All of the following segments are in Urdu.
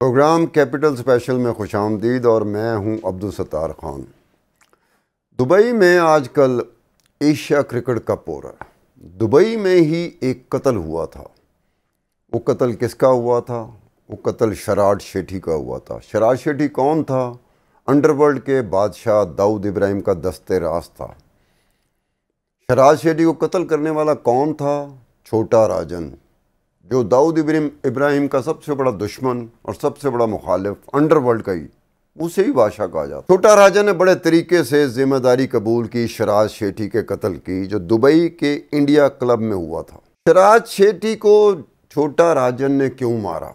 پروگرام کیپٹل اسپیشل میں خوش آمدید اور میں ہوں عبدالستار خان۔ دبئی میں آج کل ایشیا کرکٹ کپ ہو رہا ہے۔ دبئی میں ہی ایک قتل ہوا تھا۔ وہ قتل کس کا ہوا تھا؟ وہ قتل شراج شیٹھی کا ہوا تھا۔ شراج شیٹھی کون تھا؟ انڈر ورلڈ کے بادشاہ داؤد ابراہیم کا دست راست تھا۔ شراج شیٹھی کو قتل کرنے والا کون تھا؟ چھوٹا راجن، جو داؤد ابراہیم کا سب سے بڑا دشمن اور سب سے بڑا مخالف انڈر ورلڈ کا ہی، اسے ہی بادشاہ کہا جاتا۔ چھوٹا راجن نے بڑے طریقے سے ذمہ داری قبول کی شراج شیٹھی کے قتل کی، جو دبئی کے انڈیا کلب میں ہوا تھا۔ شراج شیٹھی کو چھوٹا راجن نے کیوں مارا؟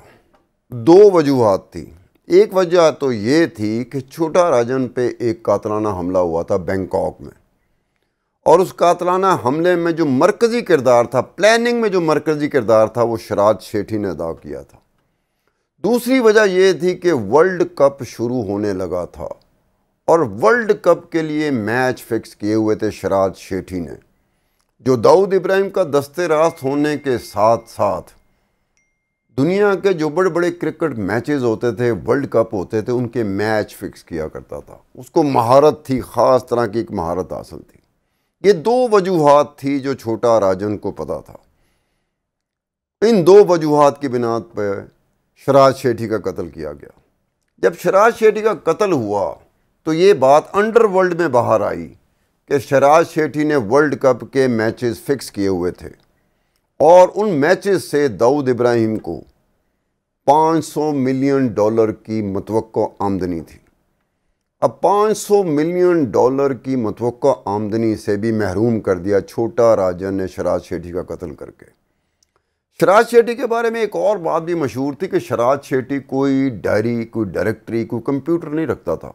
دو وجوہات تھی۔ ایک وجہ تو یہ تھی کہ چھوٹا راجن پہ ایک قاتلانہ حملہ ہوا تھا بینکاک میں، اور اس قاتلانہ حملے میں جو مرکزی کردار تھا، پلاننگ میں جو مرکزی کردار تھا، وہ شراج شیٹھی نے ادا کیا تھا۔ دوسری وجہ یہ تھی کہ ورلڈ کپ شروع ہونے لگا تھا اور ورلڈ کپ کے لیے میچ فکس کیے ہوئے تھے شراج شیٹھی نے، جو داؤد ابراہیم کا دست راست ہونے کے ساتھ ساتھ دنیا کے جو بڑے بڑے کرکٹ میچز ہوتے تھے، ورلڈ کپ ہوتے تھے، ان کے میچ فکس کیا کرتا تھا۔ اس کو مہارت تھی، خاص طرح کی ایک مہارت حاصل تھی۔ یہ دو وجوہات تھی جو چھوٹا راجن کو پتا تھا۔ ان دو وجوہات کی بنا پر شراج شیٹھی کا قتل کیا گیا۔ جب شراج شیٹھی کا قتل ہوا تو یہ بات انڈر ورلڈ میں باہر آئی کہ شراج شیٹھی نے ورلڈ کپ کے میچز فکس کیے ہوئے تھے، اور ان میچز سے داؤد ابراہیم کو $500 ملین کی متوقع آمدنی تھی۔ اب $500 ملین کی متوقع آمدنی سے بھی محروم کر دیا چھوٹا راجن نے شراج شیٹھی کا قتل کر کے۔ شراج شیٹھی کے بارے میں ایک اور بات بھی مشہور تھی کہ شراج شیٹھی کوئی ڈائری، کوئی ڈائریکٹری، کوئی کمپیوٹر نہیں رکھتا تھا۔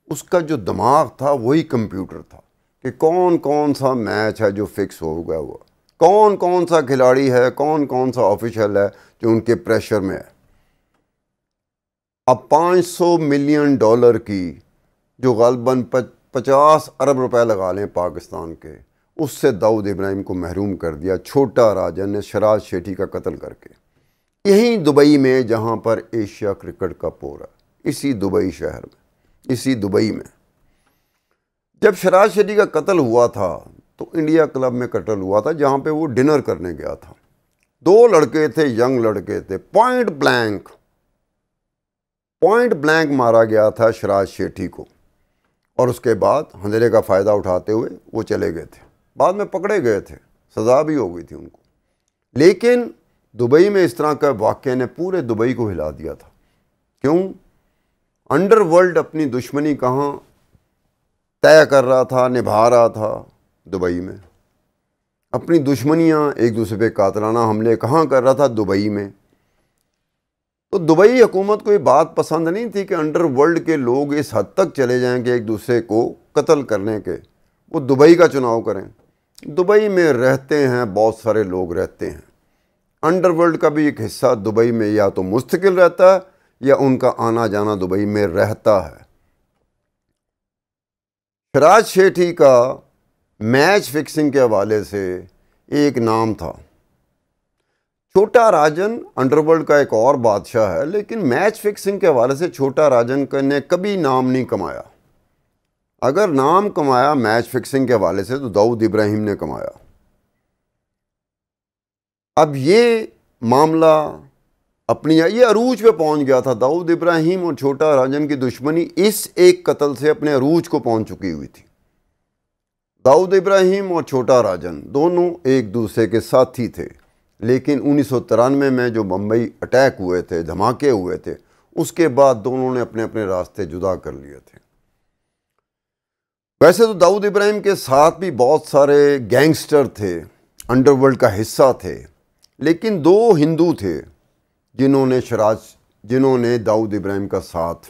اس کا جو دماغ تھا وہی کمپیوٹر تھا کہ کون کون سا میچ ہے جو فکس ہو گیا ہوا، کون کون سا کھلاڑی ہے، کون کون سا آفیشل ہے جو ان کے پریشر میں ہے۔ اب $500 ملین کی، جو غالباً 50 ارب روپے لگا لیں پاکستان کے، اس سے داؤد ابراہیم کو محروم کر دیا چھوٹا راجن نے شراج شیٹھی کا قتل کر کے۔ یہیں دبئی میں جہاں پر ایشیا کرکٹ کپ ہو رہا ہے، اسی دبئی شہر میں، اسی دبئی میں جب شراج شیٹھی کا قتل ہوا تھا تو انڈیا کلب میں قتل ہوا تھا، جہاں پہ وہ ڈنر کرنے گیا تھا۔ دو لڑکے تھے، ینگ لڑکے تھے، پوائنٹ بلینک مارا گیا تھا شراج شیٹھی کو، اور اس کے بعد اندھیرے کا فائدہ اٹھاتے ہوئے وہ چلے گئے تھے۔ بعد میں پکڑے گئے تھے، سزا بھی ہو گئی تھی ان کو، لیکن دبئی میں اس طرح کا واقعہ نے پورے دبئی کو ہلا دیا تھا۔ کیوں؟ انڈر ورلڈ اپنی دشمنی کہاں طے کر رہا تھا، نبھا رہا تھا؟ دبئی میں۔ اپنی دشمنیاں، ایک دوسرے پہ قاتلانہ حملے کہاں کر رہا تھا؟ دبئی میں۔ تو دبئی حکومت کو یہ بات پسند نہیں تھی کہ انڈر ورلڈ کے لوگ اس حد تک چلے جائیں کہ ایک دوسرے کو قتل کرنے کے وہ دبئی کا چناؤ کریں۔ دبئی میں رہتے ہیں، بہت سارے لوگ رہتے ہیں۔ انڈر ورلڈ کا بھی ایک حصہ دبئی میں یا تو مستقل رہتا ہے یا ان کا آنا جانا دبئی میں رہتا ہے۔ شراج شیٹھی کا میچ فکسنگ کے حوالے سے ایک نام تھا۔ چھوٹا راجن انڈر ورلڈ کا ایک اور بادشاہ ہے، لیکن میچ فکسنگ کے حوالے سے چھوٹا راجن نے کبھی نام نہیں کمایا۔ اگر نام کمایا میچ فکسنگ کے حوالے سے تو داؤد ابراہیم نے کمایا۔ اب یہ معاملہ یہ عروج پہ پہنچ گیا تھا۔ داؤد ابراہیم اور چھوٹا راجن کی دشمنی اس ایک قتل سے اپنے عروج کو پہنچ چکی ہوئی تھی۔ داؤد ابراہیم اور چھوٹا راجن دونوں ایک دوسرے کے ساتھی تھے، لیکن 1993 میں جو بمبئی اٹیک ہوئے تھے، دھماکے ہوئے تھے، اس کے بعد دونوں نے اپنے اپنے راستے جدا کر لیے تھے۔ ویسے تو داؤد ابراہیم کے ساتھ بھی بہت سارے گینگسٹر تھے، انڈر ورلڈ کا حصہ تھے، لیکن دو ہندو تھے جنہوں نے داؤد ابراہیم کا ساتھ،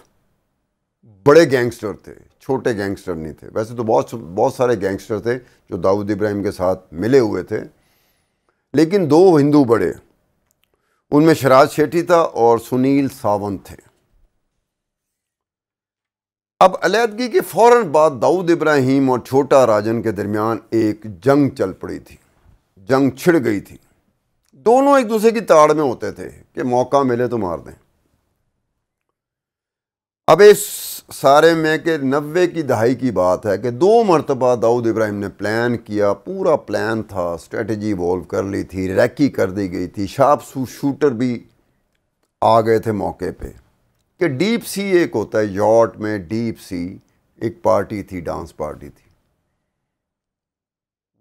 بڑے گینگسٹر تھے، چھوٹے گینگسٹر نہیں تھے۔ ویسے تو بہت سارے گینگسٹر تھے جو داؤد ابراہیم کے ساتھ ملے ہوئے تھے، لیکن دو ہندو بڑے، ان میں شراج شیٹھی تھا اور سنیل ساونت تھے۔ اب علیحدگی کے فوراً بعد داؤد ابراہیم اور چھوٹا راجن کے درمیان ایک جنگ چل پڑی تھی، جنگ چھڑ گئی تھی۔ دونوں ایک دوسرے کی تاڑ میں ہوتے تھے کہ موقع ملے تو مار دیں۔ اب اس سارے میں کہ 90 کی دہائی کی بات ہے کہ 2 مرتبہ داؤد ابراہیم نے پلان کیا، پورا پلان تھا، اسٹریٹجی ایوالو کر لی تھی، ریکی کر دی گئی تھی، شارپ شوٹر بھی آ گئے تھے موقع پہ کہ ڈیپ سی ایک ہوتا ہے، یاٹ میں ڈیپ سی ایک پارٹی تھی، ڈانس پارٹی تھی،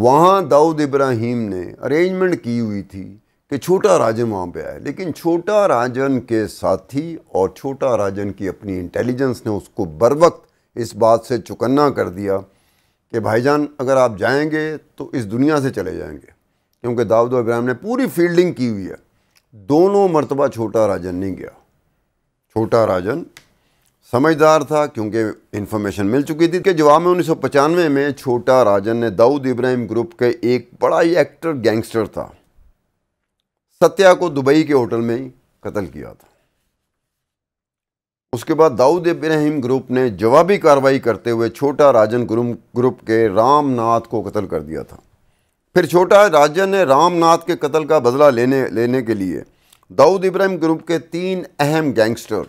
وہاں داؤد ابراہیم نے ارینجمنٹ کی ہوئی تھی کہ چھوٹا راجن وہاں پہ آئے، لیکن چھوٹا راجن کے ساتھی اور چھوٹا راجن کی اپنی انٹیلیجنس نے اس کو بروقت اس بات سے چکنا کر دیا کہ بھائی جان اگر آپ جائیں گے تو اس دنیا سے چلے جائیں گے، کیونکہ داؤد ابراہیم نے پوری فیلڈنگ کی ہوئی ہے۔ دونوں مرتبہ چھوٹا راجن نہیں گیا۔ چھوٹا راجن سمجھدار تھا کیونکہ انفارمیشن مل چکی تھی کہ جواب میں 1995 میں چھوٹا راجن نے داؤد ابراہیم گروپ کے ایک بڑا ہی ایکٹر گینگسٹر تھا ستیا کو دبئی کے ہوٹل میں ہی قتل کیا تھا۔ اس کے بعد داؤد ابراہیم گروپ نے جوابی کارروائی کرتے ہوئے چھوٹا راجن گروپ کے رام ناتھ کو قتل کر دیا تھا۔ پھر چھوٹا راجن نے رام ناتھ کے قتل کا بدلہ لینے کے لیے داؤد ابراہیم گروپ کے 3 اہم گینگسٹر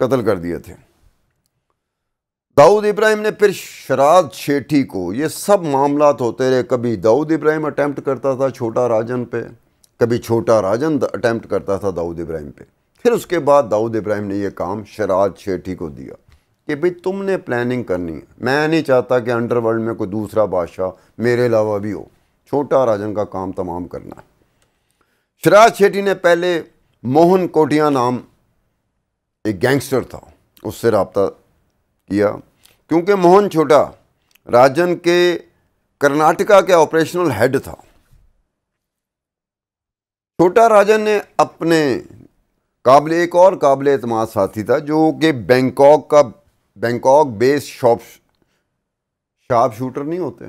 قتل کر دیے تھے۔ داؤد ابراہیم نے پھر شراد شیٹھی کو، یہ سب معاملات ہوتے رہے، کبھی داؤد ابراہیم اٹیمپٹ کرتا تھا چھوٹا راجن پہ، کبھی چھوٹا راجن اٹیمپٹ کرتا تھا داؤد ابراہیم پہ۔ پھر اس کے بعد داؤد ابراہیم نے یہ کام شراد شیٹھی کو دیا کہ بھئی تم نے پلاننگ کرنی ہے، میں نہیں چاہتا کہ انڈر ورلڈ میں کوئی دوسرا بادشاہ میرے علاوہ بھی ہو، چھوٹا راجن کا کام تمام کرنا ہے۔ شراد شیٹھی نے پہلے موہن کوٹیا نام ایک گینگسٹر تھا، اس سے رابطہ کیا، کیونکہ موہن چھوٹا راجن کے کرناٹکا کے آپریشنل ہیڈ تھا۔ چھوٹا راجن نے اپنے ایک اور قابل اعتماد ساتھی تھا جو کہ بینکاک بیس شارپ شوٹر نہیں ہوتے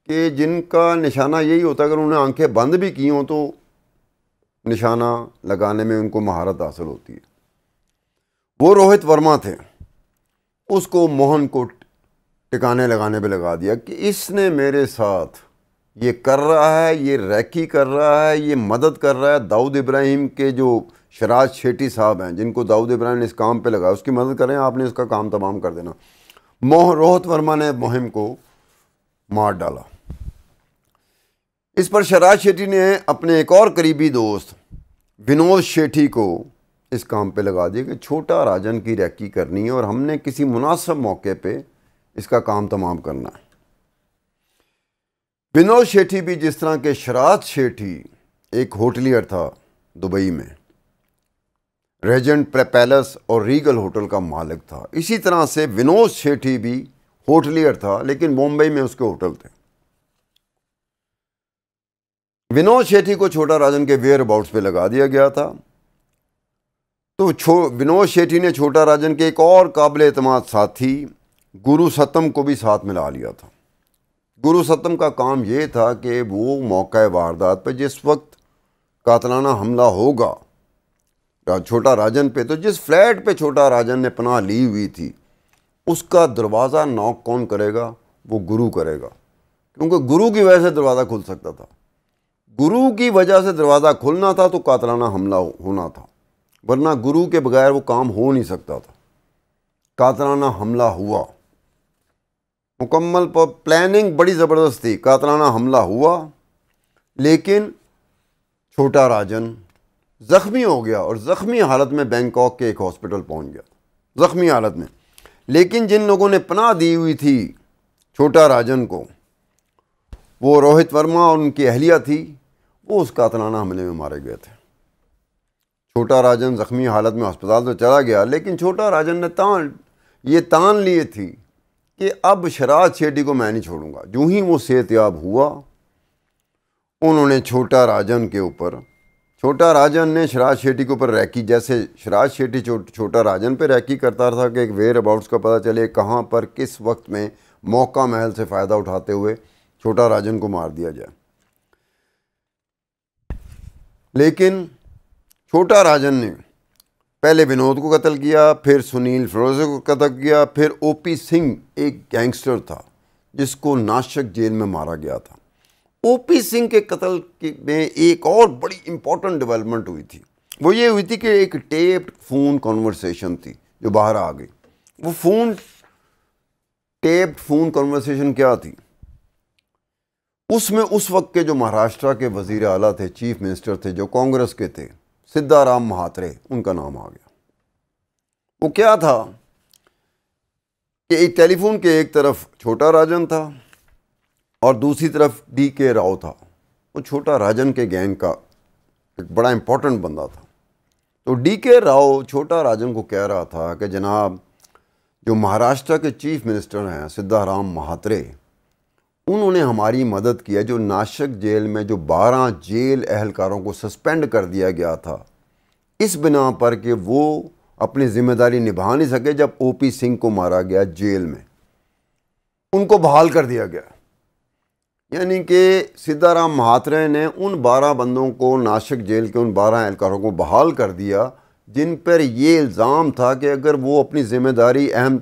کہ جن کا نشانہ یہی ہوتا ہے، اگر انہیں آنکھیں بند بھی کی ہوں تو نشانہ لگانے میں ان کو مہارت حاصل ہوتی ہے۔ وہ روہت ورما تھے، اس کو موہن کو ٹکانے لگانے پہ لگا دیا کہ اس نے میرے ساتھ یہ کر رہا ہے، یہ ریکی کر رہا ہے، یہ مدد کر رہا ہے داؤد ابراہیم کے جو شراد شیٹھی صاحب ہیں جن کو داؤد ابراہیم نے اس کام پہ لگایا، اس کی مدد کریں، آپ نے اس کا کام تمام کر دینا۔ روہت ورما نے مہم کو مار ڈالا۔ اس پر شراد شیٹھی نے اپنے ایک اور قریبی دوست ونود شیٹھی کو اس کام پہ لگا دیا کہ چھوٹا راجن کی ریکی کرنی ہے اور ہم نے کسی مناسب موقع پہ اس کا کام تمام کرنا ہے۔ ونود شیٹھی بھی جس طرح کہ شراد شیٹھی ایک ہوٹلیئر تھا دبئی میں، ریجنٹ پیلس اور ریگل ہوٹل کا مالک تھا، اسی طرح سے ونود شیٹھی بھی ہوٹلیئر تھا لیکن بمبئی میں اس کے ہوٹل تھے۔ ونود شیٹھی کو چھوٹا راجن کے ویئر اباؤٹس پہ لگا دیا گیا تھا، تو ونود شیٹھی نے چھوٹا راجن کے ایک اور قابل اعتماد ساتھی گرو ستم کو بھی ساتھ ملا لیا تھا۔ گرو ستم کا کام یہ تھا کہ وہ موقع واردات پہ جس وقت قاتلانہ حملہ ہوگا چھوٹا راجن پہ، تو جس فلیٹ پہ چھوٹا راجن نے پناہ لی ہوئی تھی اس کا دروازہ ناک کون کرے گا؟ وہ گرو کرے گا، کیونکہ گرو کی وجہ سے دروازہ کھل سکتا تھا۔ گرو کی وجہ سے دروازہ کھلنا تھا تو قاتلانہ حملہ ہونا تھا، ورنہ گرو کے بغیر وہ کام ہو نہیں سکتا تھا۔ قاتلانہ حملہ ہوا، مکمل پلاننگ بڑی زبردست تھی، قاتلانہ حملہ ہوا، لیکن چھوٹا راجن زخمی ہو گیا اور زخمی حالت میں بینکاک کے ایک ہاسپٹل پہنچ گیا، زخمی حالت میں۔ لیکن جن لوگوں نے پناہ دی ہوئی تھی چھوٹا راجن کو، وہ روہت ورما اور ان کی اہلیہ تھی، وہ اس قاتلانہ حملے میں مارے گئے تھے۔ چھوٹا راجن زخمی حالت میں ہسپتال تو چلا گیا، لیکن چھوٹا راجن نے یہ تان لیے تھی کہ اب شراد شیٹھی کو میں نہیں چھوڑوں گا۔ جو ہی وہ صحت یاب ہوا، انہوں نے چھوٹا راجن نے شراد شیٹھی کے اوپر ریکی، جیسے شراد شیٹھی چھوٹا راجن پہ ریکی کرتا تھا کہ ایک ویئر اباؤٹس کا پتہ چلے کہاں پر کس وقت میں موقع محل سے فائدہ اٹھاتے ہوئے چھوٹا راجن کو مار دیا جائے۔ لیکن چھوٹا راجن نے پہلے ونود کو قتل کیا، پھر سنیل فیروزے کو قتل کیا، پھر او پی سنگھ ایک گینگسٹر تھا جس کو ناشک جیل میں مارا گیا تھا۔ او پی سنگھ کے قتل میں ایک اور بڑی امپورٹنٹ ڈیولپمنٹ ہوئی تھی، وہ یہ ہوئی تھی کہ ایک ٹیپڈ فون کنورسیشن تھی جو باہر آ گئی. وہ ٹیپڈ فون کنورسیشن کیا تھی؟ اس میں اس وقت کے جو مہاراشٹرا کے وزیر اعلیٰ تھے، چیف منسٹر تھے، جو کانگریس کے تھے، سدھا رام مہاترے، ان کا نام آ گیا. وہ کیا تھا کہ ایک ٹیلی فون کے ایک طرف چھوٹا راجن تھا اور دوسری طرف ڈی کے راؤ تھا. وہ چھوٹا راجن کے گینگ کا ایک بڑا امپورٹنٹ بندہ تھا. تو ڈی کے راؤ چھوٹا راجن کو کہہ رہا تھا کہ جناب جو مہاراشٹرا کے چیف منسٹر ہیں سدھا رام مہاترے، انہوں نے ہماری مدد کی ہے. جو ناسک جیل میں جو 12 جیل اہلکاروں کو سسپینڈ کر دیا گیا تھا اس بنا پر کہ وہ اپنی ذمہ داری نبھا نہیں سکے جب او پی سنگھ کو مارا گیا جیل میں، ان کو بحال کر دیا گیا. یعنی کہ سدھا رام مہاترے نے ان 12 بندوں کو، ناسک جیل کے ان 12 اہلکاروں کو بحال کر دیا جن پر یہ الزام تھا کہ اگر وہ اپنی ذمہ داری اہم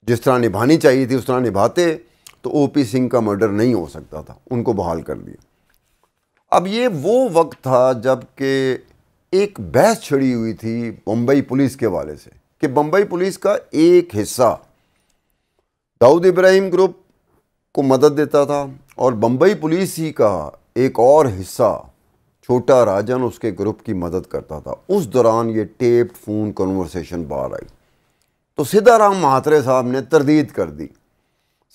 جس طرح نبھانی چاہیے تھی اس طرح نبھاتے تو او پی سنگھ کا مرڈر نہیں ہو سکتا تھا. ان کو بحال کر دیا. اب یہ وہ وقت تھا جب کہ ایک بحث چھڑی ہوئی تھی بمبئی پولیس کے حوالے سے کہ بمبئی پولیس کا ایک حصہ داؤد ابراہیم گروپ کو مدد دیتا تھا اور بمبئی پولیس ہی کا ایک اور حصہ چھوٹا راجن اس کے گروپ کی مدد کرتا تھا. اس دوران یہ ٹیپڈ فون کنورسیشن باہر آئی تو سدھا رام مہاترے صاحب نے تردید کر دی.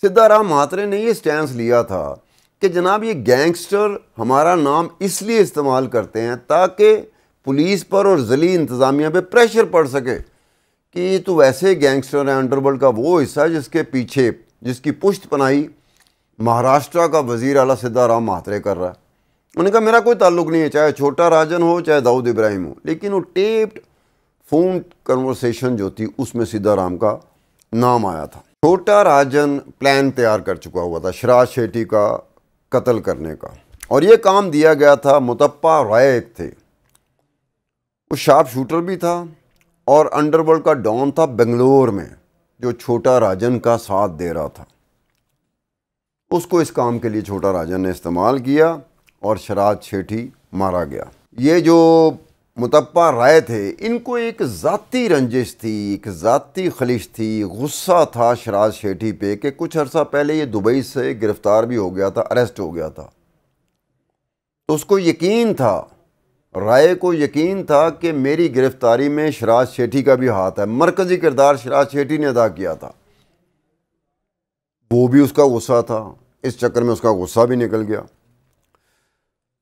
سدھا رام مہاترے نے یہ سٹینس لیا تھا کہ جناب یہ گینگسٹر ہمارا نام اس لیے استعمال کرتے ہیں تاکہ پولیس پر اور ضلعی انتظامیہ پہ پریشر پڑ سکے کہ یہ تو ویسے گینگسٹر ہیں، انڈر ورلڈ کا وہ حصہ جس کے پیچھے، جس کی پشت پناہی مہاراشٹرا کا وزیر اعلیٰ سدھا رام مہاترے کر رہا ہے. انہوں نے کہا میرا کوئی تعلق نہیں ہے، چاہے چھوٹا راجن ہو چاہے داؤد ابراہیم ہو، لیکن وہ ٹیپڈ فون کنورسیشن جو تھی اس میں سدھا رام کا نام آیا تھا. چھوٹا راجن پلان تیار کر چکا ہوا تھا شراج شیٹی کا قتل کرنے کا، اور یہ کام دیا گیا تھا متپا رائے ایک تھے، وہ شارپ شوٹر بھی تھا اور انڈر ورلڈ کا ڈان تھا بنگلور میں، جو چھوٹا راجن کا ساتھ دے رہا تھا. اس کو اس کام کے لیے چھوٹا راجن نے استعمال کیا اور شراج شیٹھی مارا گیا. یہ جو متپا رائے تھے ان کو ایک ذاتی رنجش تھی، ایک ذاتی خلش تھی، غصہ تھا شراج شیٹھی پہ کہ کچھ عرصہ پہلے یہ دبئی سے گرفتار بھی ہو گیا تھا، اریسٹ ہو گیا تھا. تو اس کو یقین تھا، رائے کو یقین تھا کہ میری گرفتاری میں شراج شیٹھی کا بھی ہاتھ ہے. مرکزی کردار شراج شیٹھی نے ادا کیا تھا. وہ بھی اس کا غصہ تھا، اس چکر میں اس کا غصہ بھی نکل گیا.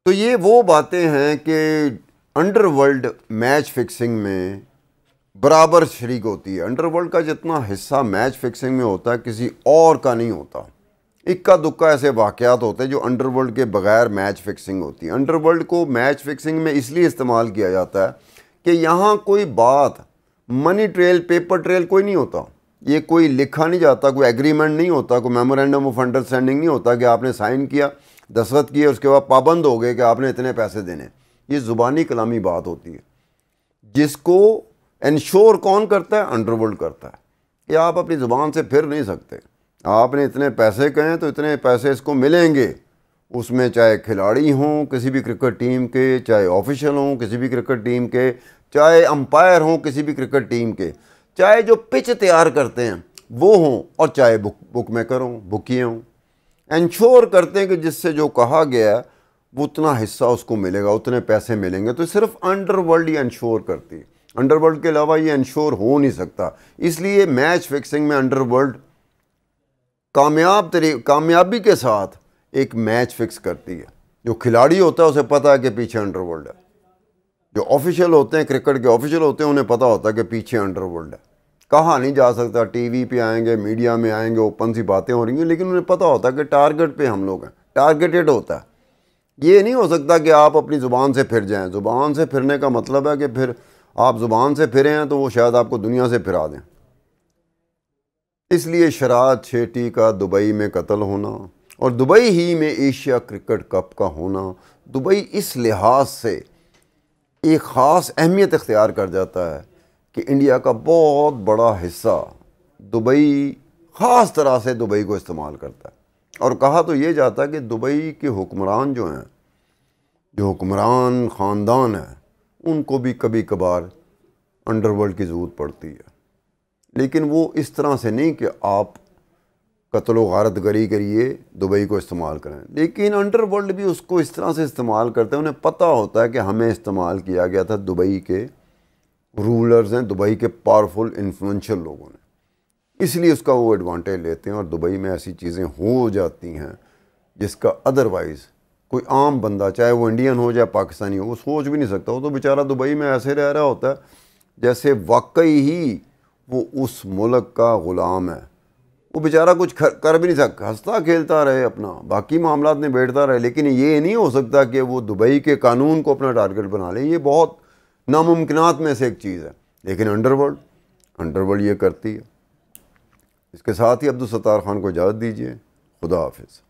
تو یہ وہ باتیں ہیں کہ انڈر ورلڈ میچ فکسنگ میں برابر شریک ہوتی ہے. انڈر ورلڈ کا جتنا حصہ میچ فکسنگ میں ہوتا ہے کسی اور کا نہیں ہوتا. اکا دکا ایسے واقعات ہوتے ہیں جو انڈر ورلڈ کے بغیر میچ فکسنگ ہوتی ہے. انڈر ورلڈ کو میچ فکسنگ میں اس لیے استعمال کیا جاتا ہے کہ یہاں کوئی بات منی ٹریل، پیپر ٹریل کوئی نہیں ہوتا. یہ کوئی لکھا نہیں جاتا، کوئی ایگریمنٹ نہیں ہوتا، کوئی میمورینڈم آف انڈرسٹینڈنگ نہیں ہوتا کہ آپ نے سائن کیا، دستخط کیے، اس کے بعد پابند ہو گئے کہ آپ نے اتنے پیسے دینے. یہ زبانی کلامی بات ہوتی ہے جس کو انشور کون کرتا ہے؟ انڈر ورلڈ کرتا ہے. یہ آپ اپنی زبان سے پھر نہیں سکتے. آپ نے اتنے پیسے کہیں تو اتنے پیسے اس کو ملیں گے. اس میں چاہے کھلاڑی ہوں کسی بھی کرکٹ ٹیم کے، چاہے آفیشل ہوں کسی بھی کرکٹ ٹیم کے، چاہے امپائر ہوں کسی بھی کرکٹ ٹیم کے، چاہے جو پچ تیار کرتے ہیں وہ ہوں، اور چاہے بک میکر ہوں، بکیے ہوں. انشور کرتے ہیں کہ جس سے جو کہا گیا ہے وہ اتنا حصہ اس کو ملے گا، اتنے پیسے ملیں گے. تو صرف انڈر ورلڈ ہی انشور کرتی ہے. انڈر ورلڈ کے علاوہ یہ انشور ہو نہیں سکتا. اس لیے میچ فکسنگ میں انڈر ورلڈ کامیابی کے ساتھ ایک میچ فکس کرتی ہے. جو کھلاڑی ہوتا ہے اسے پتہ ہے کہ پیچھے انڈر ورلڈ ہے. جو آفیشل ہوتے ہیں، کرکٹ کے آفیشل ہوتے ہیں، انہیں پتہ ہوتا ہے کہ پیچھے انڈر ورلڈ ہے. کہا نہیں جا سکتا، ٹی وی پہ آئیں گے، میڈیا میں آئیں گے، اوپن سی باتیں ہو رہی ہیں، لیکن انہیں پتہ ہوتا ہے کہ ٹارگٹ پہ ہم لوگ ہیں. ٹارگیٹڈ ہوتا ہے. یہ نہیں ہو سکتا کہ آپ اپنی زبان سے پھر جائیں. زبان سے پھرنے کا مطلب ہے کہ پھر آپ زبان سے پھرے ہیں تو وہ شاید آپ کو دنیا سے پھرا دیں. اس لیے شراج شیٹھی کا دبئی میں قتل ہونا اور دبئی ہی میں ایشیا کرکٹ کپ کا ہونا، دبئی اس لحاظ سے ایک خاص اہمیت اختیار کر جاتا ہے کہ انڈیا کا بہت بڑا حصہ دبئی، خاص طرح سے دبئی کو استعمال کرتا ہے. اور کہا تو یہ جاتا ہے کہ دبئی کے حکمران جو ہیں، جو حکمران خاندان ہیں، ان کو بھی کبھی کبھار انڈر ورلڈ کی ضرورت پڑتی ہے، لیکن وہ اس طرح سے نہیں کہ آپ قتل و غارت گری کریے دبئی کو استعمال کریں، لیکن انڈر ورلڈ بھی اس کو اس طرح سے استعمال کرتے ہیں، انہیں پتہ ہوتا ہے کہ ہمیں استعمال کیا گیا تھا دبئی کے رولرز ہیں، دبئی کے پاورفل انفلوئنشل لوگوں نے، اس لیے اس کا وہ ایڈوانٹیج لیتے ہیں، اور دبئی میں ایسی چیزیں ہو جاتی ہیں جس کا ادروائز کوئی عام بندہ چاہے وہ انڈین ہو چاہے پاکستانی ہو وہ سوچ بھی نہیں سکتا۔ وہ تو بیچارہ دبئی میں ایسے رہ رہا ہوتا ہے جیسے واقعی ہی وہ اس ملک کا غلام ہے، وہ بیچارہ کچھ کر بھی نہیں سکتا، ہنستا کھیلتا رہے اپنا، باقی معاملات میں بیٹھتا رہے، لیکن یہ نہیں ہو سکتا کہ وہ دبئی کے قانون کو اپنا ٹارگٹ بنا لے، یہ بہت ناممکنات میں سے ایک چیز ہے، لیکن انڈر ورلڈ یہ کرتی ہے۔ اس کے ساتھ ہی عبدالستار خان کو اجازت دیجیے، خدا حافظ۔